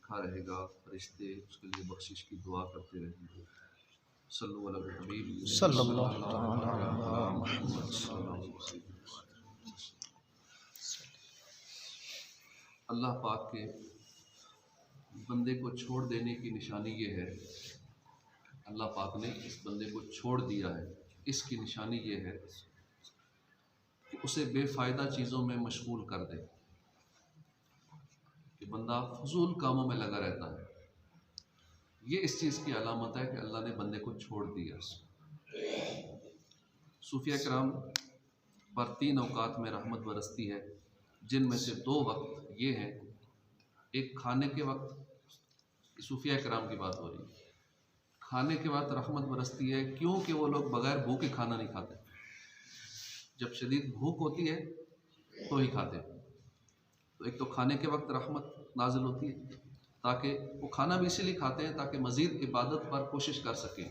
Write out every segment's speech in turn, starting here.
रखा रहेगा, फरिश्ते उसके लिए बख्शिश की दुआ करते रहेंगे। सल्लल्लाहु अलैहि हबीब सल्लल्लाहु तआला अला मुहम्मद। अल्लाह पाक के बंदे को छोड़ देने की निशानी ये है, अल्लाह पाक ने इस बंदे को छोड़ दिया है, इसकी निशानी ये है कि उसे बेफ़ायदा चीज़ों में मशगूल कर दे, कि बंदा फजूल कामों में लगा रहता है। ये इस चीज़ की अलामत है कि अल्लाह ने बंदे को छोड़ दिया। सूफिया किराम पर 3 औकात में रहमत बरसती है, जिनमें से 2 वक्त ये हैं, एक खाने के वक्त, सूफिया किराम की बात हो रही है, खाने के वक्त रहमत बरसती है क्योंकि वो लोग बगैर भूखे खाना नहीं खाते, जब शदीद भूख होती है तो ही खाते हैं। तो एक तो खाने के वक्त रहमत नाजिल होती है, ताकि वो खाना भी इसीलिए खाते हैं ताकि मज़ीद इबादत पर कोशिश कर सकें,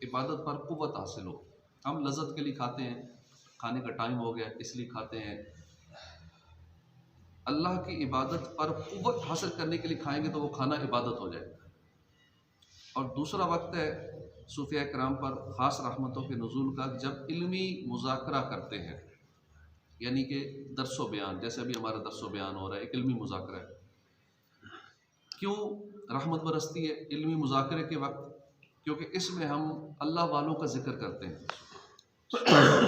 इबादत पर क़ुव्वत हासिल हो। हम लज़्ज़त के लिए खाते हैं, खाने का टाइम हो गया इसलिए खाते हैं। अल्लाह की इबादत पर क़ुव्वत हासिल करने के लिए खाएंगे तो वो खाना इबादत हो जाएगा। और दूसरा वक्त है सूफिया किराम पर ख़ास रहमतों के नुज़ूल का, जब इल्मी मुज़ाकरा करते हैं, यानी कि दर्सो बयान, जैसे अभी हमारा दर्सो बयान हो रहा है, एक इल्मी मुज़ाकरा है। क्यों रहमत बरसती है इल्मी मुज़ाकरे के वक्त? क्योंकि इसमें हम अल्लाह वालों का जिक्र करते हैं,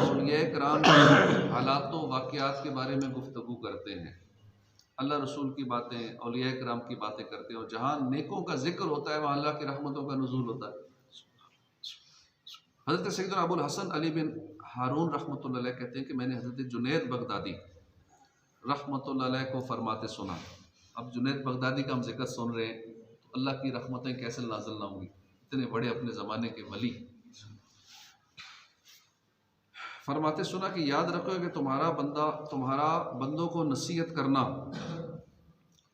औलिया किराम के हालात व वाक़यात के बारे में गुफ्तगू करते हैं, अल्लाह रसूल की बातें, औलिया किराम की बातें करते हैं। और जहाँ नेकों का जिक्र होता है वहाँ अल्लाह की रहमतों का नुज़ूल होता है। हज़रत सैयदना अबुल हसन अली बिन हारून रहमतुल्लाह अलैह कहते हैं कि मैंने हज़रत जुनैद बगदादी रहमतुल्लाह अलैह को फरमाते सुना। अब जुनैद बगदादी का हम जिक्र सुन रहे हैं तो अल्लाह की रहमतें कैसे नाज़िल ना होंगी, इतने बड़े अपने ज़माने के वली। फरमाते सुना कि याद रखो कि तुम्हारा बंदों को नसीहत करना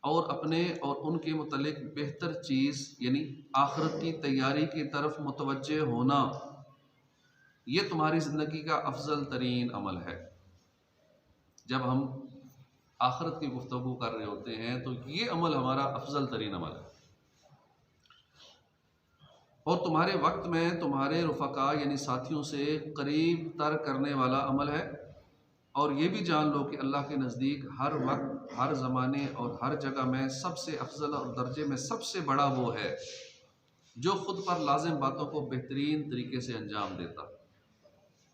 और अपने और उनके मुतल्लिक बेहतर चीज़ यानी आखिरत की तैयारी की तरफ मुतवज्जे होना, ये तुम्हारी ज़िंदगी का अफजल तरीन अमल है। जब हम आखिरत की गुफ्तगू कर रहे होते हैं तो ये अमल हमारा अफजल तरीन अमल है। और तुम्हारे वक्त में तुम्हारे रुफ़का यानी साथियों से करीब तर करने वाला अमल है। और ये भी जान लो कि अल्लाह के नज़दीक हर वक्त, हर ज़माने और हर जगह में सबसे अफजल और दर्जे में सबसे बड़ा वो है जो ख़ुद पर लाजिम बातों को बेहतरीन तरीके से अंजाम देता,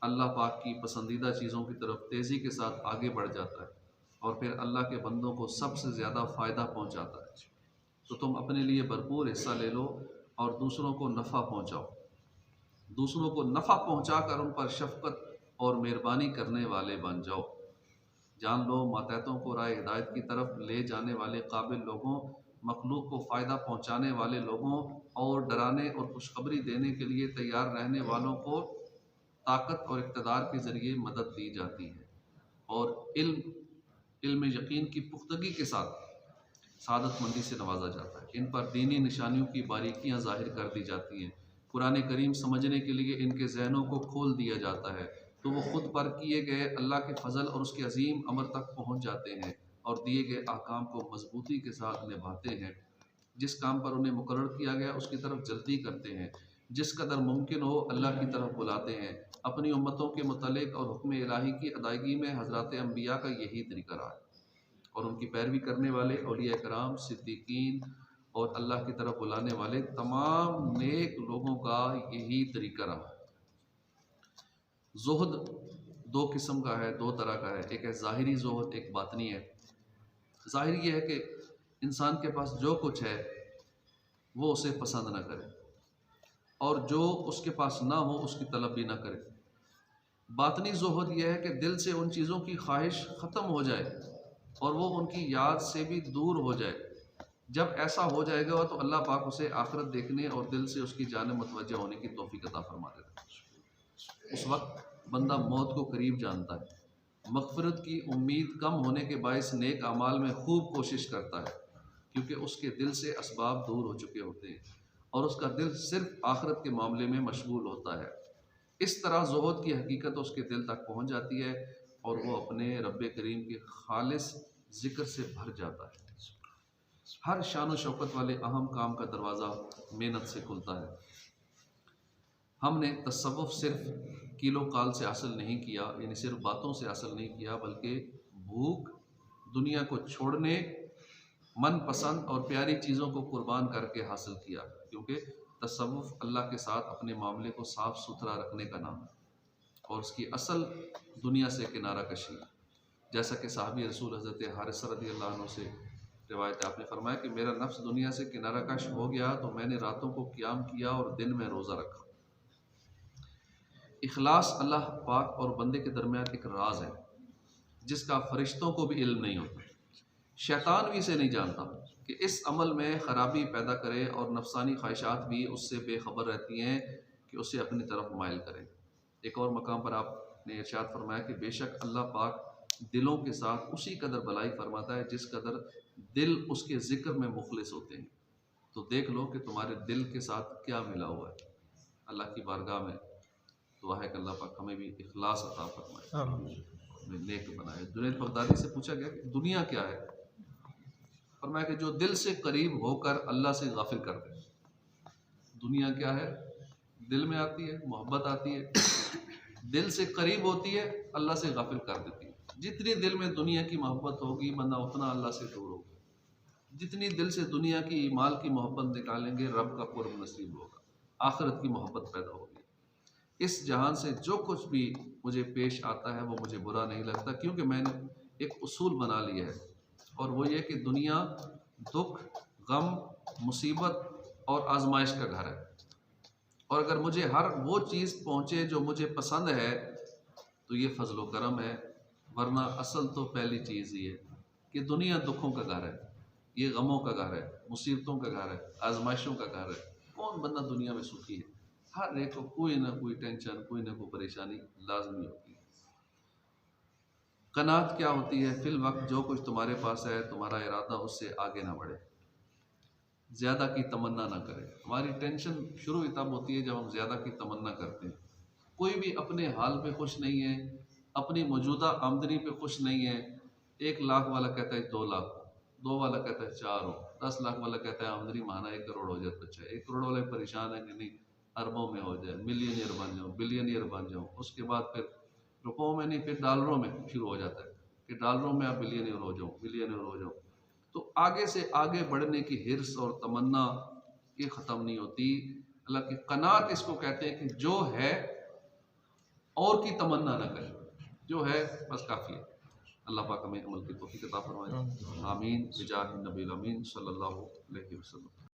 अल्लाह पाक की पसंदीदा चीज़ों की तरफ तेज़ी के साथ आगे बढ़ जाता है और फिर अल्लाह के बंदों को सबसे ज़्यादा फ़ायदा पहुँचाता है। तो तुम अपने लिए भरपूर हिस्सा ले लो और दूसरों को नफ़ा पहुँचाओ, दूसरों को नफ़ा पहुँचा कर उन पर शफ़क़त और मेहरबानी करने वाले बन जाओ। जान लो मातहतों को राह हिदायत की तरफ ले जाने वाले काबिल लोगों, मखलूक को फ़ायदा पहुँचाने वाले लोगों और डराने और खुशखबरी देने के लिए तैयार रहने वालों को ताकत और इक़्तिदार के ज़रिए मदद दी जाती है और इल्म यकीन की पुख्तगी के साथ सादतमंदी से नवाजा जाता है। इन पर दीनी निशानियों की बारीकियाँ ज़ाहिर कर दी जाती हैं, कुरान करीम समझने के लिए इनके जहनों को खोल दिया जाता है तो वो ख़ुद पर किए गए अल्लाह के फ़ज़ल और उसके अजीम अमर तक पहुँच जाते हैं और दिए गए अहकाम को मजबूती के साथ निभाते हैं। जिस काम पर उन्हें मुकर्रर किया गया उसकी तरफ जल्दी करते हैं, जिस कदर मुमकिन हो अल्लाह की तरफ बुलाते हैं। अपनी उम्मतों के मुतल्लिक़ और हुक्म इलाही की अदायगी में हज़रात अंबिया का यही तरीक़ा रहा है और उनकी पैरवी करने वाले औलिया कराम, सिद्दीकीन और अल्लाह की तरफ बुलाने वाले तमाम नेक लोगों का यही तरीक़ा रहा है। ज़ुहद 2 किस्म का है, 2 तरह का है, एक है ज़ाहिरी ज़ुहद, एक बातनी है। ज़ाहिरी ये है कि इंसान के पास जो कुछ है वो उसे पसंद ना करे और जो उसके पास ना हो उसकी तलब भी ना करे। बातनी ज़ुहद यह है कि दिल से उन चीज़ों की ख्वाहिश ख़त्म हो जाए और वो उनकी याद से भी दूर हो जाए। जब ऐसा हो जाएगा तो अल्लाह पाक उसे आखिरत देखने और दिल से उसकी जानिब मुतवज्जे होने की तौफीक अता फरमा देता है। उस वक्त बंदा मौत को करीब जानता है, मग़फ़िरत की उम्मीद कम होने के बायस नेक अमाल में खूब कोशिश करता है क्योंकि उसके दिल से असबाब दूर हो चुके होते हैं और उसका दिल सिर्फ आखिरत के मामले में मशगूल होता है। इस तरह ज़ुहद की हकीकत उसके दिल तक पहुँच जाती है और वो अपने रब्बे करीम के खालिस ज़िक्र से भर जाता है। हर शान व शौकत वाले अहम काम का दरवाज़ा मेहनत से खुलता है। हमने तसव्वुफ़ सिर्फ किलो काल से हासिल नहीं किया, यानी सिर्फ बातों से हासिल नहीं किया, बल्कि भूख, दुनिया को छोड़ने, मन पसंद और प्यारी चीज़ों को कुर्बान करके हासिल किया। क्योंकि तसव्वुफ़ अल्लाह के साथ अपने मामले को साफ़ सुथरा रखने का नाम है और उसकी असल दुनिया से किनारा कशी। जैसा कि साहबी रसूल हज़रत हारिस रज़ियल्लाहु अन्हु से रिवायत है, आपने फरमाया कि मेरा नफ्स दुनिया से किनारा कश हो गया तो मैंने रातों को क़याम किया और दिन में रोज़ा रखा। इखलास अल्लाह पाक और बंदे के दरमियान एक राज है जिसका फरिश्तों को भी इल्म नहीं होता, शैतान भी इसे नहीं जानता कि इस अमल में ख़राबी पैदा करे, और नफसानी ख्वाहिशात भी उससे बेखबर रहती हैं कि उसे अपनी तरफ माइल करें। एक और मकाम पर आपने इरशाद फरमाया कि बेशक अल्लाह पाक दिलों के साथ उसी कदर भलाई फरमाता है जिस कदर दिल उसके ज़िक्र में मुखलिस होते हैं। तो देख लो कि तुम्हारे दिल के साथ क्या मिला हुआ है। अल्लाह की बारगाह में दुआ है कि अल्लाह पाक हमें भी इखलास अता फरमाए, हमें नेक बनाए। जुनैद बगदादी से पूछा गया कि दुनिया क्या है? फरमाया कि जो दिल से करीब होकर अल्लाह से गाफिल कर दे। दुनिया क्या है? दिल में आती है, मोहब्बत आती है, दिल से करीब होती है, अल्लाह से गाफिल कर देती है। जितनी दिल में दुनिया की मोहब्बत होगी बंदा उतना अल्लाह से दूर होगा। जितनी दिल से दुनिया की माल की मोहब्बत निकालेंगे रब का कुर्ब नसीब होगा, आखिरत की मोहब्बत पैदा होगी। इस जहान से जो कुछ भी मुझे पेश आता है वो मुझे बुरा नहीं लगता, क्योंकि मैंने एक उसूल बना लिया है, और वो ये कि दुनिया दुख, गम, मुसीबत और आजमाइश का घर है। और अगर मुझे हर वो चीज़ पहुँचे जो मुझे पसंद है तो ये फजल व करम है, वरना असल तो पहली चीज़ ही है कि दुनिया दुखों का घर है, ये गमों का घर है, मुसीबतों का घर है, आजमाइशों का घर है। कौन बंदा दुनिया में सुखी है? हर एक को कोई ना कोई टेंशन, कोई ना कोई परेशानी लाजमी होती है। कनात क्या होती है? फिल वक्त जो कुछ तुम्हारे पास है तुम्हारा इरादा उससे आगे ना बढ़े, ज़्यादा की तमन्ना ना करे। हमारी टेंशन शुरू ही तब होती है जब हम ज़्यादा की तमन्ना करते हैं। कोई भी अपने हाल पे खुश नहीं है, अपनी मौजूदा आमदनी पे खुश नहीं है। 1 लाख वाला कहता है 2 लाख, 2 वाला कहता है 4 हो, 10 लाख वाला कहता है आमदनी माना 1 करोड़ हो जाए तो अच्छा है। 1 करोड़ वाले परेशान है कि नहीं अरबों में हो जाए, मिलियनियर बन जाऊँ, बिलियनियर बन जाऊँ। उसके बाद फिर रुपयों में नहीं, फिर डॉलरों में शुरू हो जाता है कि डॉलरों में आप बिलियनियर हो जाऊँ, बिलियनियर हो जाऊँ। तो आगे से आगे बढ़ने की हिर्स और तमन्ना ये ख़त्म नहीं होती। अल्लाह की कनात इसको कहते हैं कि जो है और की तमन्ना ना करे, जो है बस काफ़ी है। अल्लाह पाक हमें अमल की तौफीक अता फरमाए। आमीन बिजाह नबील अमीन सल्लल्लाहु अलैहि वसल्लम।